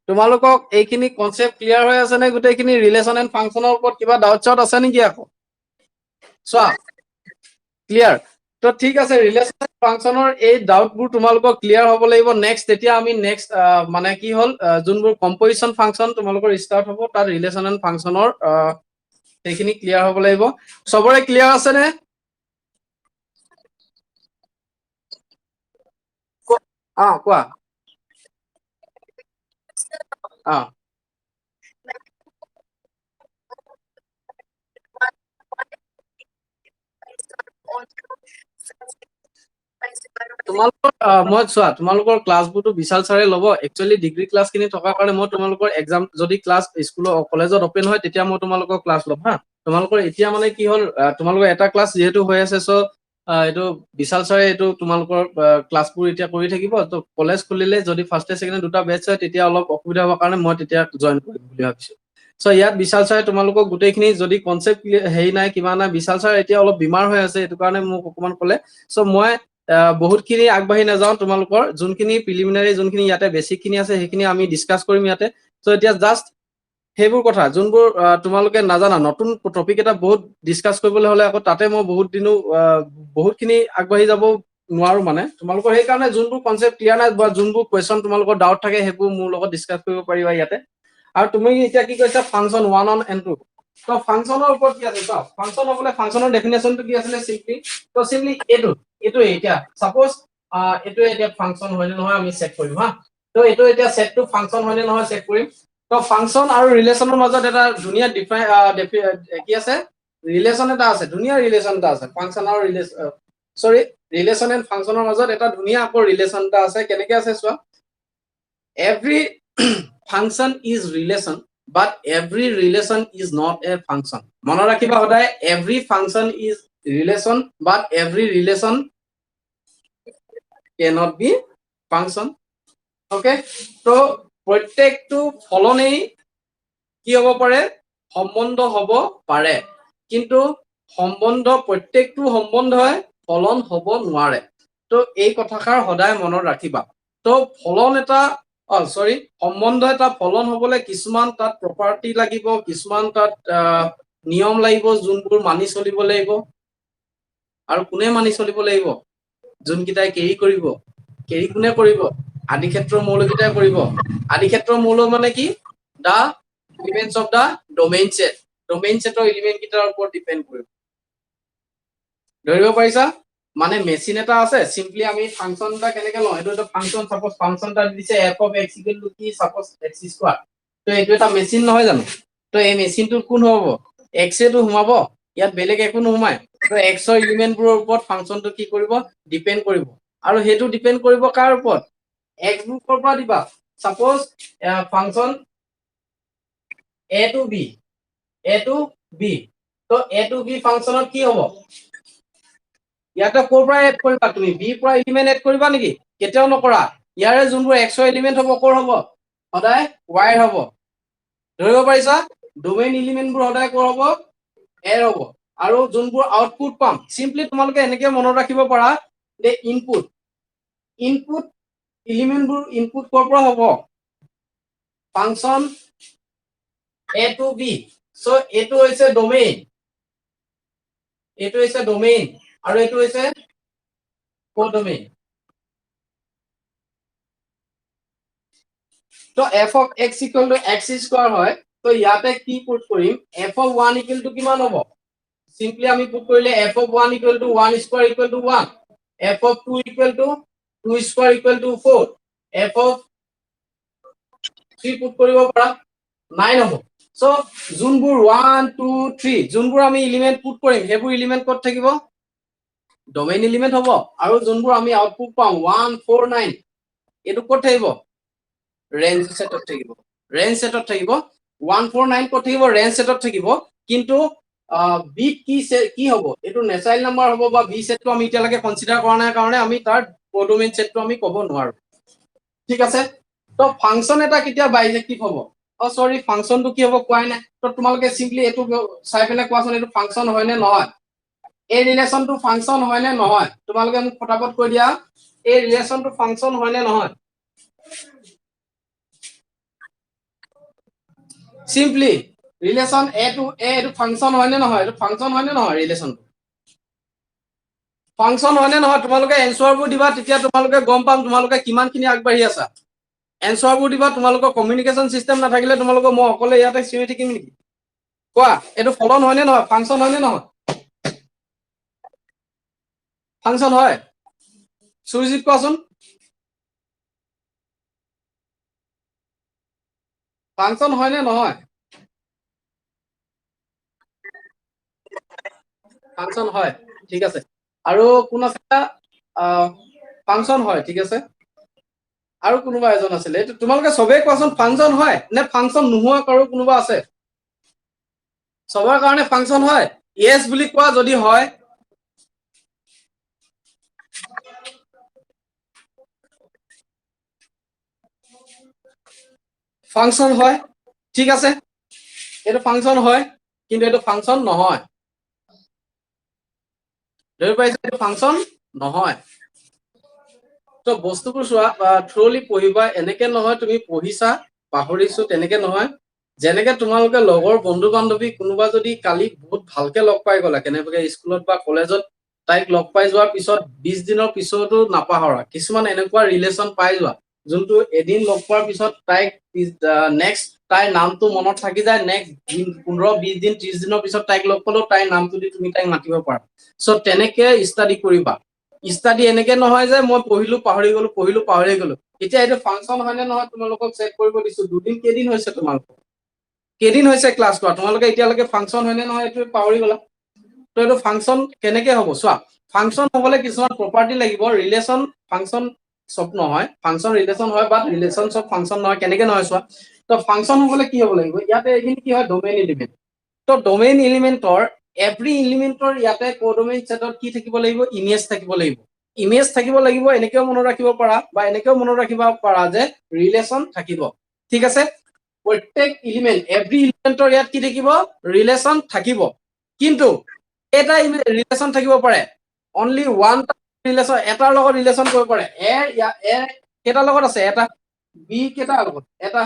তোমালোকক এইখিনি কনসেপ্ট ক্লিয়াৰ হৈ আছে নে গোটেইখিনি ৰিলেশন এণ্ড ফাংচনৰ ওপৰত কিবা ডাউট চাউট আছে নেকি আকৌ চোৱা ক্লিয়াৰ তো ঠিক আছে ৰিলেশন ফাংচনৰ এই ডাউটবোৰ তোমালোকৰ ক্লিয়াৰ হ'ব লাগিব নেক্সট তেতিয়া আমি নেক্সট মানে কি হ'ল যোনবোৰ কম্পজিশন ফাংচন তোমালোকৰ ষ্টাৰ্ট হ'ব তাত ৰিলেশন এণ্ড ফাংচনৰ সেইখিনি ক্লিয়াৰ হ'ব লাগিব চবৰে ক্লিয়াৰ আছে নে কোৱা অ তোমালোকৰ মই চোৱা তোমালোকৰ ক্লাছবোৰতো বিশাল ছাৰে ল'ব একচুৱেলি ডিগ্ৰী ক্লাছ খিনি থকাৰ কাৰণে মই তোমালোকৰ এক্সাম যদি ক্লাছ স্কুলৰ কলেজত অপেন হয় তেতিয়া মই তোমালোকৰ ক্লাছ ল'ম হা তোমালোকৰ এতিয়া মানে কি হ'ল তোমালোকৰ এটা ক্লাছ যিহেতু হৈ আছে চ' এইটো বিশাল ছাৰে এইটো তোমালোকৰ ক্লাছবোৰ এতিয়া কৰি থাকিব ত কলেজ খুলিলে যদি ফাৰ্ষ্ট ছেকেণ্ড দুটা বেটছ হয় তেতিয়া অলপ অসুবিধা হোৱাৰ কাৰণে মই তেতিয়া জইন কৰিম বুলি ভাবিছো চ' ইয়াত বিশাল ছাৰে তোমালোকক গোটেইখিনি যদি কনচেপ্ট হেৰি নাই কিবা নাই বিশাল ছাৰ এতিয়া অলপ বেমাৰ হৈ আছে সেইটো কাৰণে মোক অকমান ক'লে চ' মই বহুতখিনি আগবাঢ়ি নাযাওঁ তোমালোকৰ যোনখিনি প্ৰিলিমিনাৰী যোনখিনি ইয়াতে বেছিক খিনি আছে সেইখিনি আমি ডিছকাছ কৰিম ইয়াতে চ' এতিয়া জাষ্ট সেইবোৰ কথা যোনবোৰ তোমালোকে নাজানা নতুন টপিক এটা বহুত ডিছকাছ কৰিবলৈ হলে আকৌ তাতে মই বহুত দিনো বহুতখিনি আগবাঢ়ি যাব নোৱাৰো মানে তোমালোকৰ সেইকাৰণে যোনবোৰ কনচেপ্ট ক্লিয়াৰ নাই বা যোনবোৰ কুৱেশ্যন তোমালোকৰ ডাউট থাকে সেইবোৰ মোৰ লগত ডিছকাছ কৰিব পাৰিবা ইয়াতে আৰু তুমি এতিয়া কি কৈছা ফাংচন 1 অন এণ্ড 2 তো ফাংচনৰ ওপৰত কি আছে চাও ফাংচন হ'বলৈ ফাংচনৰ ডেফিনেশ্যনটো কি আছিলে চিম্পলি তো চিম্পলি এইটোৱে এতিয়া সাপোজ এইটোৱে এতিয়া ফাংচন হয় নে নহয় আমি চেক কৰিম হা তো এইটো এতিয়া সেটটো ফাংচন হয় নে নহয় চেক কৰিম তো ফাংচন আৰু ৰিলেশনৰ মাজত এটা ধুনীয়া কি আছে ৰিলেশন এটা আছে ধুনীয়া ৰিলেশন এটা আছে ফাংচন আৰু সৰি ৰিলেশন এণ্ড ফাংচনৰ মাজত এটা ধুনীয়া আকৌ ৰিলেশন এটা আছে কেনেকে আছে চোৱা every function is relation but every relation is not a function মনত ৰাখিবা সদায় every function is relation but every relation cannot be function okay তো প্ৰত্যেকটো ফলনেই কি হ'ব পাৰে সম্বন্ধ হ'ব পাৰে কিন্তু সম্বন্ধ প্ৰত্যেকটো সম্বন্ধই ফলন হ'ব নোৱাৰে তো এই কথাষাৰ সদায় মনত ৰাখিবা তো ফলন এটা সৰি সম্বন্ধ এটা ফলন হ'বলৈ কিছুমান তাত প্ৰপাৰ্টি লাগিব কিছুমান তাত নিয়ম লাগিব যোনবোৰ মানি চলিব লাগিব আৰু কোনে মানি চলিব লাগিব যোনকেইটাই কেৰি কৰিব কেৰি কোনে কৰিব আদি ক্ষেত্ৰৰ মৌলকেইটাই কৰিব আদি ক্ষেত্ৰৰ মৌল মানে কি the elements of the domain সেটৰ এলিমেন্ট কেইটাৰ ওপৰত ডিপেন্ড কৰিব ধৰিব পাৰিছা মানে মেচিন এটা আছে চিম্পলি আমি ফাংচন এটা কেনেকে লওঁ এইটো এটা ফাংচন সাপোজ ফাংচন এটা দিছে f of x equal to কি সাপোজ x স্কয়াৰ তো এইটো এটা মেচিন নহয় জানো তো এই মেচিনটোত কোন হ'ব x এটো সোমাব ইয়াত বেলেগ একো নোসোমায় তো x ৰ এলিমেন্টবোৰৰ ওপৰত ফাংচনটো কি কৰিব ডিপেন্ড কৰিব আৰু সেইটো ডিপেন্ড কৰিব কাৰ ওপৰত x বোৰ পৰা দিবা suppose function a to b তো a to b ফাংচনত কি হ'ব ইয়াতে ক'ৰ পৰা এড কৰিবা তুমি b পৰা এলিমেন্ট এড কৰিবা নেকি কেতিয়াও নকৰা ইয়াৰে যোনবোৰ x ৰ এলিমেন্ট হ'ব ক'ৰ হ'ব সদায় y হ'ব ধৰিব পাৰিছা ডোমেইন এলিমেন্টবোৰ সদায় ক'ৰ হ'ব a হ'ব আৰু যোনবোৰ আউটপুট পাম চিম্পলি তোমালোকে এনেকে মনত ৰাখিব পাৰা যে ইনপুট এলিমেন্টবোৰ ইনপুট ক'ৰ পৰা হ'ব function a to b so এইটো হৈছে ডোমেইন এইটো হৈছে ডোমেইন আৰু এইটো হৈছে কোডোমেইন তো f of x equal to x square হয় তো ইয়াতে কি পুট কৰিম f of 1 equal to কিমান হ'ব সিম্পলি আমি পুট কৰিলে f of 1 equal to 1 square equal to 1 f of 2 equal to 2 square equal to 4 f of 3 put কৰিব পৰা 9 হ'ব সো যোনবোৰ 1 2 3 যোনবোৰ আমি এলিমেন্ট পুট কৰিম হেবোৰ এলিমেন্ট ক'ত থাকিব ডোমেইন এলিমেন্ট হ'ব আৰু যোনবোৰ আমি আউটপুট পাম 1 4 9 এটো ক'ত থাকিব ৰেঞ্জ সেটত থাকিব ৰেঞ্জ সেটত থাকিব 149 ক'ত থাকিব ৰেঞ্জ সেটত থাকিব কিন্তু বিট কি হ'ব এটো নেচাৰেল নাম্বাৰ হ'ব বা বি সেটটো আমি এতিয়ালৈকে কনসিডাৰ কৰা নাই কাৰণে আমি তাৰ কোডোমেইন সেটটো আমি ক'ব নোৱাৰো ঠিক আছে তো ফাংচন এটা কেতিয়া বাইজেক্টিভ হ'ব ও সৰি ফাংচনটো কি হ'ব কোৱাই নাই তো তোমালোকে সিম্পলি এটো চাই পেলাই কোৱাচোন এটো ফাংচন হয় নে নহয় এই ৰিলেশনটো ফাংচন হয় নে নহয় তোমালোকে মোক ফটাফট কৈ দিয়া এই ৰিলেশনটো ফাংচন হয় নে নহয় Simply, relation A to A to function হয় নে নহয় এটো ফাংচন হয় নে নহয় ৰিলেশন ফাংচন হয় নে নহয় তোমালোকে এনসাৰবোৰ দিবা তেতিয়া তোমালোকে গম পাম তোমালোকে কিমানখিনি আগবাঢ়ি আছা এনসাৰবোৰ দিবা তোমালোকৰ কমিউনিকেশন সিস্টেম নাথাকিলে তোমালোকৰ মই অকলে ইয়াতে চিঞৰি থাকিম নেকি কোৱা এটো ফলন হয় নে নহয় ফাংচন হয় নে নহয় ফাংচন হয় সুজিত কোৱাচোন ফাংচন হয় নে নহয় ফাংচন হয় ঠিক আছে আৰু কোন আছে ফাংচন হয় ঠিক আছে আৰু কোনোবা এজন আছিল এটো তোমালোকে সবে কোৱাচোন ফাংচন হয় নে ফাংচন নোহোৱা কাৰো কোনোবা আছে সবৰ কাৰণে ফাংচন হয় ইয়েস বুলি কোৱা যদি হয় ফাংচন হয় ঠিক আছে এটো ফাংচন হয় কিন্তু এটো ফাংচন নহয় ধৰি পাইছা এটো ফাংচন নহয় তো বস্তুবোৰ চোৱা থ্ৰুলি পঢ়িবা এনেকে নহয় তুমি পঢ়িছা পাহৰিছো তেনেকে নহয় যেনেকে তোমালোকে লগৰ বন্ধু বান্ধৱী কোনোবা যদি কালি বহুত ভালকে লগ পাই গলা কেনেবাকে স্কুলত বা কলেজত তাইক লগ পাই যোৱাৰ পিছত 20 দিনৰ পিছতো নাপাহৰা কিছুমান এনেকুৱা ৰিলেশন পাই যোৱা যোনটো এদিন লগ পোৱাৰ পিছত তাইক নেক্সট তাইৰ নামটো মনত থাকি যায় নেক্সট 15 20 দিন 30 দিনৰ পিছত তাইক লগ পালো তাইৰ নামটো দি তুমি তাইক মাতিব পাৰা সো তেনেকে ষ্টাডি কৰিবা ষ্টাডি এনেকে নহয় যে মই পঢ়িলো পাহৰি গলো এতিয়া এইটো ফাংচন হয় নে নহয় তোমালোকক চেক কৰিব দিছো দুদিন কেদিন হৈছে তোমালোকৰ কেদিন হৈছে ক্লাস কৰা তোমালোকে এতিয়ালৈকে ফাংচন হয় নে নহয় এইটো পাহৰি গলা তো এইটো ফাংচন কেনেকে হ'ব চোৱা ফাংচন হ'বলে কিছুমান প্ৰপাৰ্টি লাগিব ৰিলেশন ফাংচন সব নহয় ফাংচন ৰিলেশন হয় বাট ৰিলেশন সব ফাংচন নহয় কেনেকে নহয় চোৱা তো ফাংচন হ'বলে কি হ'ব লাগিব ইয়াতে এইখিনি কি হয় ডোমেইন এলিমেন্ট তো ডোমেইন এলিমেন্টৰ এভৰি এলিমেন্টৰ ইয়াতে কোডোমেইন সেটত কি থাকিব লাগিব ইমেজ থাকিব লাগিব ইমেজ থাকিব লাগিব এনেকেও মনত ৰাখিব পাৰা বা এনেকেও মনত ৰাখিব পাৰা যে ৰিলেশন থাকিব ঠিক আছে প্ৰত্যেক এলিমেন্ট এভৰি এলিমেন্টৰ ইয়াত কি থাকিব ৰিলেশন থাকিব কিন্তু এটা ৰিলেশন থাকিব পাৰে অনলি ওৱান ৰিলেশন এটাৰ লগত ৰিলেশন কৰিব পাৰে এ কেটাৰ লগত আছে এটা বি কেটাৰ লগত এটা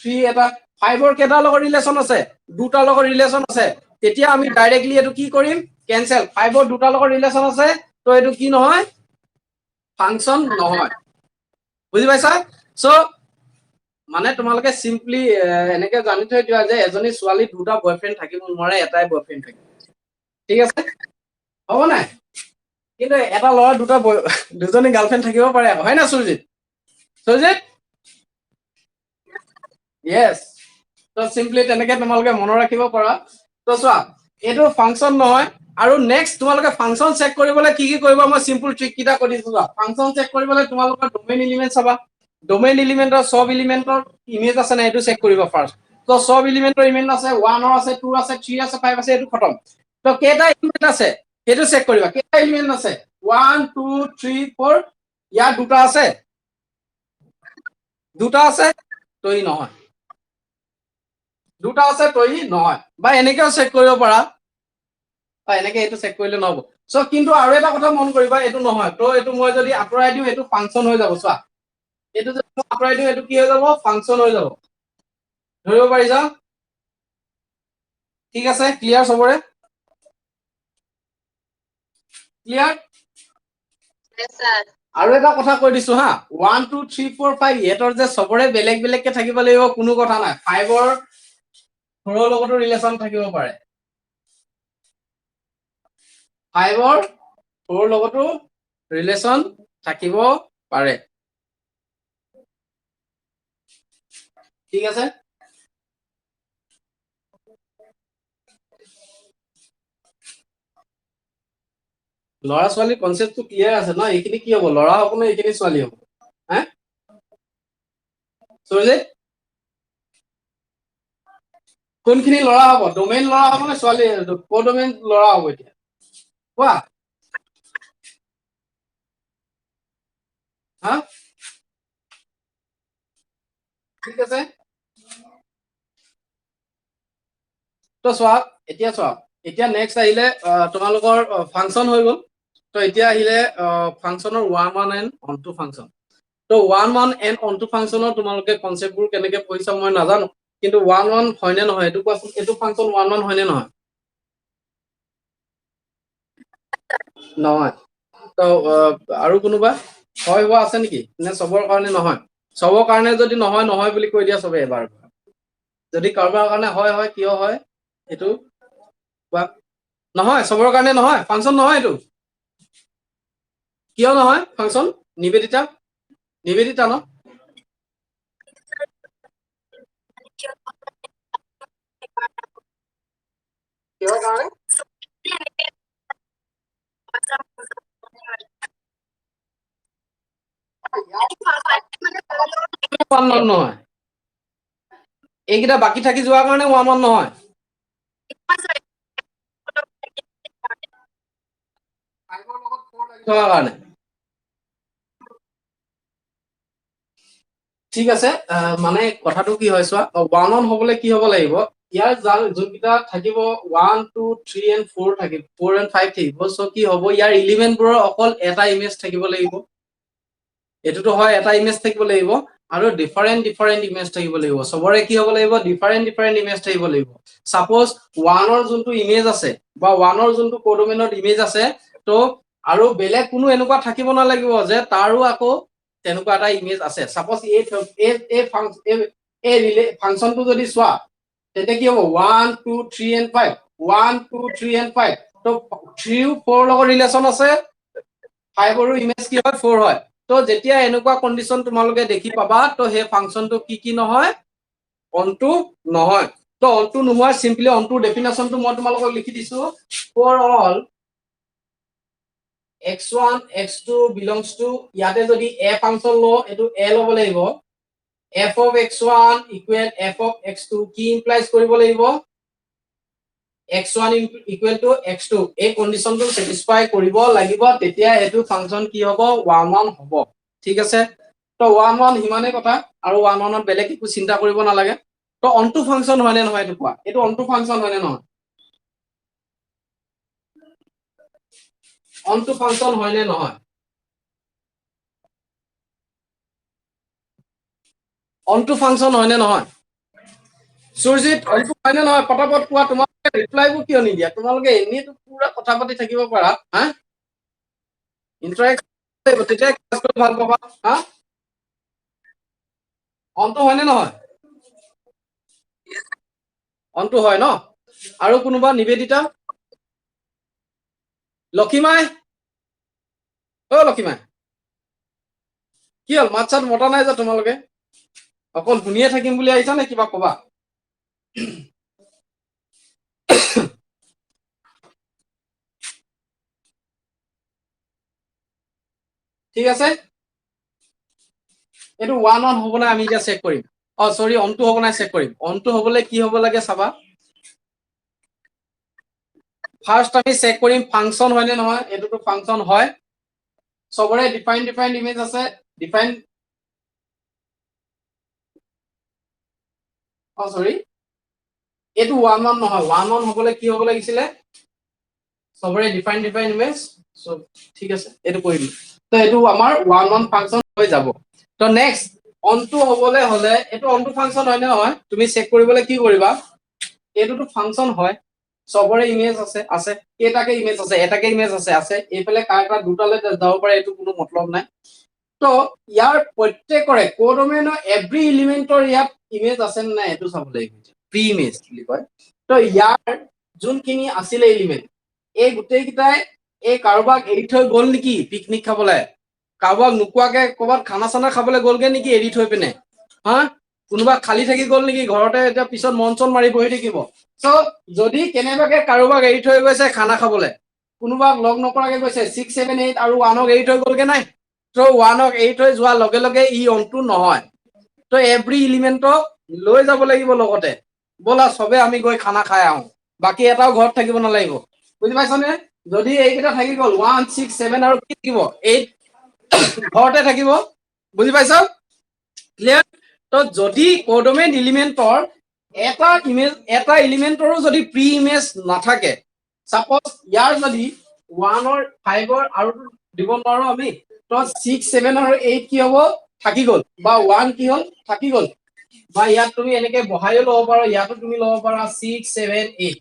3 এটা 5 ৰ কেটাৰ লগত ৰিলেশন আছে দুটাৰ লগত ৰিলেশন আছে তেতিয়া আমি ডাইৰেক্টলি এটো কি কৰিম কেনসেল 5 ৰ দুটাৰ লগত ৰিলেশন আছে তো এটো কি নহয় ফাংচন নহয় বুজি পাইছা সো মানে তোমালোকে সিম্পলি এনেকে জানি থৈ দিয়া যে এজনী ছোৱালী দুটা বয়ফ্ৰেণ্ড থাকিব নোৱাৰে এটাই বয়ফ্ৰেণ্ড থাকিব ঠিক আছে হ'ব নাই কিন্তু এটা ল'ৰা দুজনী গাৰ্লফ্ৰেণ্ড থাকিব পাৰে হয় না সুজিত ইয়েস তো সিম্পলি তেনেকে তোমালোকে মনত ৰাখিব পাৰা তো চোৱা এইটো ফাংচন নহয় আৰু নেক্সট তোমালোকে ফাংচন চেক কৰিবলৈ কি কৰিবা মই সিম্পল ট্ৰিক কিটা কৈ দিছো ফাংচন চেক কৰিবলৈ তোমালোকৰ ডোমেইন এলিমেন্ট চাবা ডোমেইন এলিমেন্টৰ সব এলিমেন্টৰ ইমেজ আছে না এটো চেক কৰিবা ফাৰ্স্ট তো সব এলিমেন্টৰ ইমেজ আছে 1 ৰ আছে 2 আছে 3 আছে 5 আছে এটো খতম তো কেটা এলিমেন্ট আছে এটো চেক কৰিবা কেটা এলিমেন্ট আছে 1 2 3 4 ইয়াৰ দুটা আছে তো ই নহয় দুটা আছে তো ই নহয় বা এনেকেও চেক কৰিব পাৰা বা এনেকে এটো চেক কৰিলে নহব সো কিন্তু আৰু এটা কথা মন কৰিবা এটো নহয় তো এটো মই যদি আঁতৰাই দিও এটো ফাংচন হৈ যাব চোৱা এটো যদি আঁতৰাই দিও এটো কি হৈ যাব ফাংচন হৈ যাব ধৰিব পাৰিছা ঠিক আছে ক্লিয়াৰ সবৰে ক্লিয়াৰ? আৰু এটা কথা কৈ দিছো হা, 1 2 3 4 5 ইহঁতৰ যে চবৰে বেলেগ বেলেগকে থাকিব লাগিব কোনো কথা নাই। 5ৰ 4ৰ লগতো ৰিলেশ্যন থাকিব পাৰে, 5ৰ 4ৰ লগতো ৰিলেশ্যন থাকিব পাৰে। ঠিক আছে? ল'ৰা ছোৱালী কনচেপ্টটো ক্লিয়াৰ আছে ন? এইখিনি কি হ'ব, ল'ৰা হ'ব নে এইখিনি ছোৱালী হ'ব? হা চৰি, কোনখিনি ল'ৰা হ'ব? ডমেইন ল'ৰা হ'ব নে ছোৱালী? কোডমেইন ল'ৰা হ'ব এতিয়া কোৱা? হা ঠিক আছে, তো চোৱা এতিয়া চোৱা, এতিয়া নেক্সট আহিলে তোমালোকৰ ফাংচন হৈ গ'ল। তো এতিয়া আহিলে ফাংচনৰ 1 1 এণ্ড অন টু ফাংচন। তো 1 1 এণ্ড অন টু ফাংচনৰ তোমালোকে কনচেপ্টবোৰ কেনেকে পঢ়িছা মই নাজানো, কিন্তু 1 1 হয়নে নহয় এইটো কোৱাচোন, এইটো ফাংচন 1 1 হয়নে নহয়? নহয়। তো আৰু কোনোবা হয় হোৱা আছে নেকি, নে চবৰ কাৰণে নহয়? চবৰ কাৰণে যদি নহয় নহয় বুলি কৈ দিয়া চবে এবাৰ। যদি কাৰোবাৰ কাৰণে হয় হয়, কিয় হয় এইটো কোৱা? নহয়, চবৰ কাৰণে নহয়, ফাংচন নহয় এইটো। কিয় নহয় ফাংচন? নিবেদিতা, নিবেদিতা ন? কিহৰ কাৰণে? নহয়, এইকেইটা বাকী থাকি যোৱাৰ কাৰণে 1 1 নহয়। থকাৰ কাৰণে। ঠিক আছে, মানে কথাটো কি হয় চোৱা, 1 1 হবলৈ কি হ'ব লাগিব, ইয়াৰ যোনকেইটা থাকিব 1 2 3 and 4 থাকিব, 4 and 5 থাকিব। চ' কি হ'ব, ইয়াৰ এলিমেন্টবোৰৰ অকল এটা ইমেজ থাকিব লাগিব। এইটোতো হয়, এটা ইমেজ থাকিব লাগিব আৰু ডিফাৰেণ্ট ডিফাৰেণ্ট ইমেজ থাকিব লাগিব। চবৰে কি হ'ব লাগিব, ডিফাৰেণ্ট ডিফাৰেণ্ট ইমেজ থাকিব লাগিব। চাপ'জ 1ৰ যোনটো ইমেজ আছে বা 1ৰ যোনটো কোডমেইনৰ ইমেজ আছে, তো আৰু বেলেগ কোনো এনেকুৱা থাকিব নালাগিব যে তাৰো আকৌ তেনেকুৱা এটা ইমেজ আছে। চাপ'জ এই ফাংচনটো যদি চোৱা, তেতিয়া কি হ'ব, 1 2 3 and 5, 1 2 3 and 5, তো 3 4 লগত ৰিলেশ্যন আছে, 5ৰো ইমেজ কি হয়, 4 হয়। তো যেতিয়া এনেকুৱা কণ্ডিশ্যন তোমালোকে দেখি পাবা, তো সেই ফাংচনটো কি নহয়, অনটো নহয়। তো অনটো নোহোৱা চিম্পলি অনটোৰ ডেফিনেশ্যনটো মই তোমালোকক লিখি দিছো, for all x1 x2 belongs to, ইয়াতে যদি এ ফাংচন লওঁ এইটো এ ল'ব লাগিব, f of x1 equal f of x2 কি ইমপ্লাইজ কৰিব লাগিব, x1 equal to x2, এই কণ্ডিশ্যনটো চেটিছফাই কৰিব লাগিব, তেতিয়া এইটো ফাংচন কি হ'ব, 1 1 হ'ব। ঠিক আছে, তো 1 1 সিমানে কথা, আৰু 1 1ত বেলেগ একো চিন্তা কৰিব নালাগে। তো অনটো ফাংচন হয়নে নহয় এইটো কোৱা, এইটো অনটো ফাংচন হয়নে নহয়? অনটো ফাংচন হয়নে নহয়? অনটো ফাংচন হয়নে নহয়? সুৰজিত, অনটো হয়নে নহয় পটাপট কোৱা। তোমালোকে ৰিপ্লাইবোৰ কিয় নিদিয়া? তোমালোকে এনেইতো পুৰা কথা পাতি থাকিব পাৰা, হা ইণ্টাৰেক্ট, তেতিয়া ক্লাছ কৰি ভাল পাবা। হা অনটো হয়নে নহয়? অনটো হয় ন? আৰু কোনোবা, নিবেদিতা, লক্ষিমাই, অ লক্ষিমাই, কি হ'ল মাত চাত মতা নাই যে তোমালোকে? অকল শুনিয়ে থাকিম বুলি আহিছা নে কিবা কবা? ঠিক আছে, এইটো 1 1 হ'ব নাই আমি এতিয়া চেক কৰিম। চৰি, অনটো হ'ব নাই চেক কৰিম। অনটো হ'বলৈ কি হ'ব লাগে চাবা। ফাৰ্ষ্ট আমি চেক কৰিম ফাংচন হয়নে নহয়। এইটোতো ফাংচন হয়, চবৰে ডিফাইন ডিফাইন ইমেজ আছে, ডিফাইন, চৰি এইটো 1 1 নহয়, 1 1 হ'বলৈ কি হ'ব লাগিছিলে, চবৰে ডিফাইন ডিফাইন ইমেজ। চ' ঠিক আছে, এইটো কৰি দিম। তো এইটো আমাৰ 1 1 ফাংচন হৈ যাব। তো নেক্সট অনটো হ'বলৈ হলে, এইটো অনটো ফাংচন হয় নে নহয় তুমি চেক কৰিবলৈ কি কৰিবা, এইটোতো ফাংচন হয়, সবৰে ইমেজ আছে কেইটাকে ইমেজ আছে এটাকে ইমেজ আছে এইফালে কাৰটা দুটালে যাব পাৰে এইটো কোনো মতলব নাই তো ইয়াৰ প্ৰত্যেকৰে কোডমেনৰ এভৰি এলিমেন্টৰ ইয়াত ইমেজ আছে নাই এটো চাব লাগিব প্ৰি ইমেজ বুলি কয় তো ইয়াৰ যোনখিনি আছিল এলিমেন্ট এই গোটেই কিটাই এই কাৰোবাক এৰি থৈ গল নেকি পিকনিক খাবলৈ কাৰোবাক নুকুৱাকে কৰবাত খানা চানা খাবলৈ গলগে নেকি এৰি থৈ পিনে হা কোনোবা খালি থাকি গল নেকি ঘৰতে এতিয়া পিছত মন চন মাৰি বহি থাকিব সো যদি কেনেবাকে কাৰোবাক এৰি থৈ গৈছে খানা খাবলৈ কোনোবাক লগ নকৰাকে গৈছে 6 7 8 আৰু 1ক এৰি থৈ গলগে নাই তো 1ক এৰি থৈ যোৱাৰ লগে লগে ই অনটো নহয় তো এভৰি এলিমেন্টক লৈ যাব লাগিব লগতে বলা সবে আমি গৈ খানা খাই আহো বাকি এটাও ঘৰত থাকিব নালাগিব বুজি পাইছনে যদি এইকেইটা থাকি গল 1 6 7 আৰু কি থাকিব 8 ঘৰতে থাকিব বুজি পাইছ ক্লিয়াৰ তো যদি কোডমেন এলিমেন্টৰ এটা ইমেজ এটা এলিমেন্টৰো যদি প্ৰি ইমেজ নাথাকে সাপোজ ইয়াৰ যদি 1 or 5 or আৰু দিব নোৱাৰো আমি তো 6 7 আৰু 8 কি হ'ব থাকি গল বা 1 কি হ'ল থাকি গল বা ইয়াত তুমি এনেকে বহাইও লব পাৰো ইয়াতো তুমি লব পাৰা 6 7 8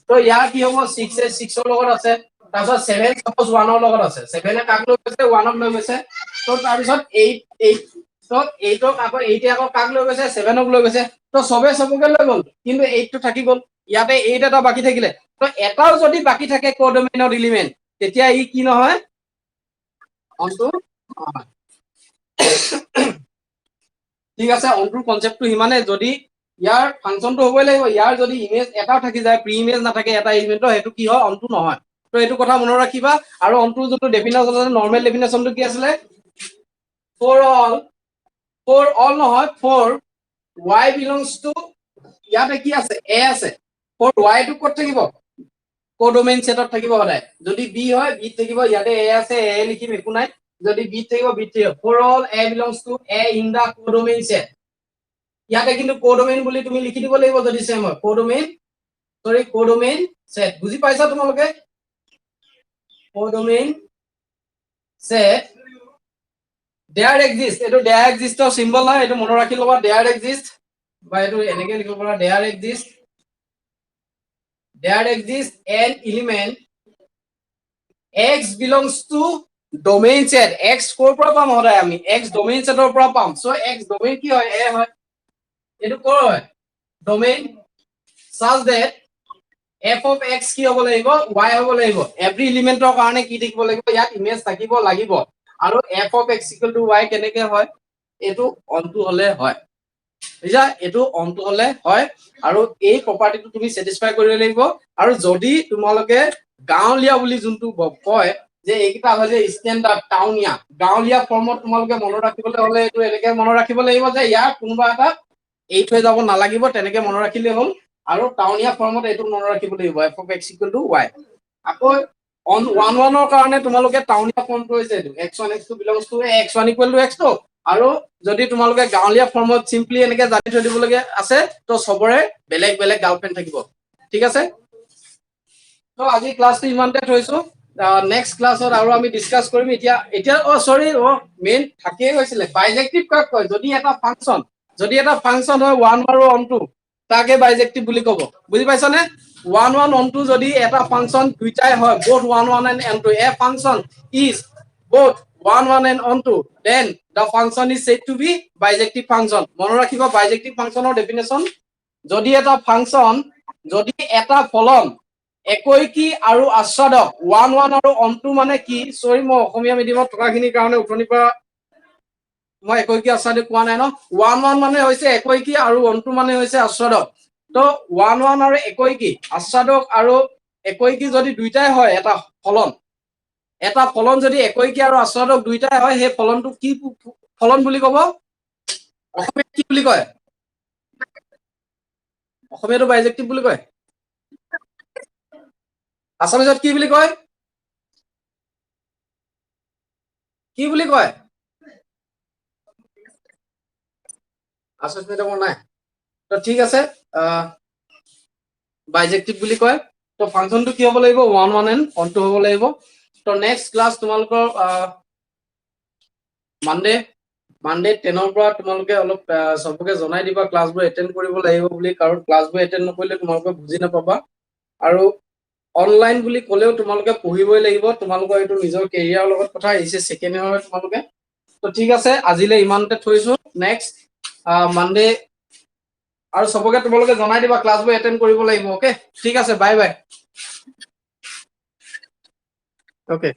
তো ইয়াৰ কি হ'ব 6 এ 6 ৰ লগত আছে তাৰপিছত 7 সাপোজ 1 ৰ লগত আছে 7 এ কাক লৈ গৈছে 1 ক লৈ গৈছে তো তাৰপিছত 8 8 তো 8ক আকৌ 8 এ আকৌ কাক লৈ গৈছে 7ক লৈ গৈছে তো সবে সবকে লৈ গল কিন্তু 8 টো থাকি গল ইয়াতে 8 এটা বাকি থাকিলে তো এটাও যদি বাকি থাকে কোডমেনৰ এলিমেন্ট তেতিয়া ই কি নহয় অনটো ঠিক আছে অনটোৰ কনসেপ্টটো হিমানে যদি ইয়াৰ ফাংশনটো হ'বই লাগিব ইয়াৰ যদি ইমেজ এটাও থাকি যায় প্ৰি ইমেজ নাথাকে এটা এলিমেন্টৰ হেতু কি হয় অনটো নহয় তো এইটো কথা মনত ৰাখিবা আৰু অনটো যোনটো ডেফিনেশন আছে নরমাল ডেফিনেশনটো কি আছিল for all নহয় for y belongs to ইয়াতে কি আছে a আছে for y টো কত থাকিব কোডমেইন সেটত থাকিব হদায় যদি b হয় b থাকিব ইয়াতে a আছে a লিখিম একো নাই যদি b থাকিব b থাকিব for all a belongs to a in the codomain set ইয়াতে কিন্তু কোডমেইন বুলি তুমি লিখি দিব লাগিব যদি সেম হয় কোডমেইন সেট বুজি পাইছা তোমালোকে কোডমেইন সেট there exist এটো there exist ৰ সিম্বল নাই এটো মনত ৰাখি লবা there exist বা এটো এনেকে লিখিব পাৰা there exist an element x belongs to domain set x কৰ পৰা পাম হদায় আমি x domain setৰ পৰা পাম সো x domain কি হয় a হয় এটো কৰ হয় domain such that f of x কি হ'ব লাগিব y হ'ব লাগিব every এলিমেন্টৰ কাৰণে কি থাকিব লাগিব ইয়াত ইমেজ থাকিব লাগিব আৰু f of x equal to y কেনেকে হয় এটো অনটো হলে হয় বুজা এটো অনটো হলে হয় আৰু এই প্ৰপাৰ্টিটো তুমি স্যাটিসফাই কৰিব লাগিব আৰু যদি তোমালোকে গাঁৱলীয়া বুলি যোনটো কয় যে এইকিটা হয় যে স্ট্যান্ডাৰ্ড টাউনিয়া গাঁৱলীয়া ফৰ্মত তোমালোকে মনত ৰাখিবলৈ হলে এটো এনেকে মনত ৰাখিব লাগিব যে ইয়াৰ কোনোবা এটা এই থৈ যাব নালাগিব তেনেকে মনত ৰাখিলে হ'ল আৰু টাউনিয়া ফৰ্মত এটো মনত ৰাখিব লাগিব f of x equal to y আকৌ on 1 1 ৰ কাৰণে তোমালোকে টাউনিয়া ফৰ্মটো হৈছে এটো x1 x2 belongs to x1 equal to x2 আৰু যদি তোমালোকে গাঁৱলীয়া ফৰ্মত সিম্পলি এনেকে জানি থৈ দিব লাগে আছে তো সবৰে বেলেগ বেলেগ গাৰ্লফ্ৰেন্ড থাকিব ঠিক আছে তো আজি ক্লাসটো ইমানতে থৈছো নেক্সট ক্লাসত আৰু আমি ডিসকাস কৰিম এতিয়া সৰি মেইন থাকিয়ে গৈছিল বাইজেক্টিভ কাক কয় যদি এটা ফাংশন হয় 1 আৰু অন 2 তাকে বাইজেক্টিভ বুলি কব বুজি পাইছানে 1 1 on 2 যদি এটা ফাংশন দুইটাই হয় both 1 1 and on 2 a function is both 1 1 and on 2 then the function is said to be bijective function মনত ৰাখিবা bijective functionৰ ডেফিনেশন যদি এটা ফাংশন যদি এটা ফলন একৈকি আৰু আস্বাদক 1 1 আৰু on 2 মানে কি সৰি মই অসমীয়া মিডিয়ামত টকাখিনিৰ কাৰণে উঠনি পৰা মই একৈকি আস্বাদক কোৱা নাই ন 1 1 মানে হৈছে একৈকি আৰু on 2 মানে হৈছে আস্বাদক তো 1 1 আৰু একৈকি আস্বাদক আৰু একৈকি যদি দুইটাই হয় এটা ফলন যদি একৈকি আৰু আস্বাদক দুইটাই হয় সেই ফলনটো কি ফলন বুলি কব অসমীয়াত কি বুলি কয় অসমীয়াটো বাইজেক্টিভ বুলি কয় আসামিজত কি বুলি কয় আসামিজ মিডিয়ামৰ নাই তো ঠিক আছে বাইজেক্টিভ বুলি কয় তো ফাংশনটো কি হ'ব লাগিব 1 1 and on 2 হ'ব লাগিব তো নেক্সট ক্লাস তোমালোকৰ মানডে 10 ৰ পৰা তোমালোকে অলপ সবকে জনাই দিবা ক্লাসবোৰ এটেন্ড কৰিব লাগিব বুলি কাৰণ ক্লাসবোৰ এটেন্ড নকৰিলে তোমালোকে বুজি নাপাবা আৰু অনলাইন বুলি ক'লেও তোমালোকে পঢ়িবই লাগিব তোমালোকৰ এইটো নিজৰ কেৰিয়াৰৰ লগত কথা আহিছে সেকেন্ড ইয়াৰৰ তোমালোকে তো ঠিক আছে আজিলে ইমানতে থৈছো নেক্সট মানডে আৰু সবকে তোমালোকে জনাই দিবা ক্লাছবোৰ এটেন্ড কৰিব লাগিব ওকে ঠিক আছে বাই বাই ওকে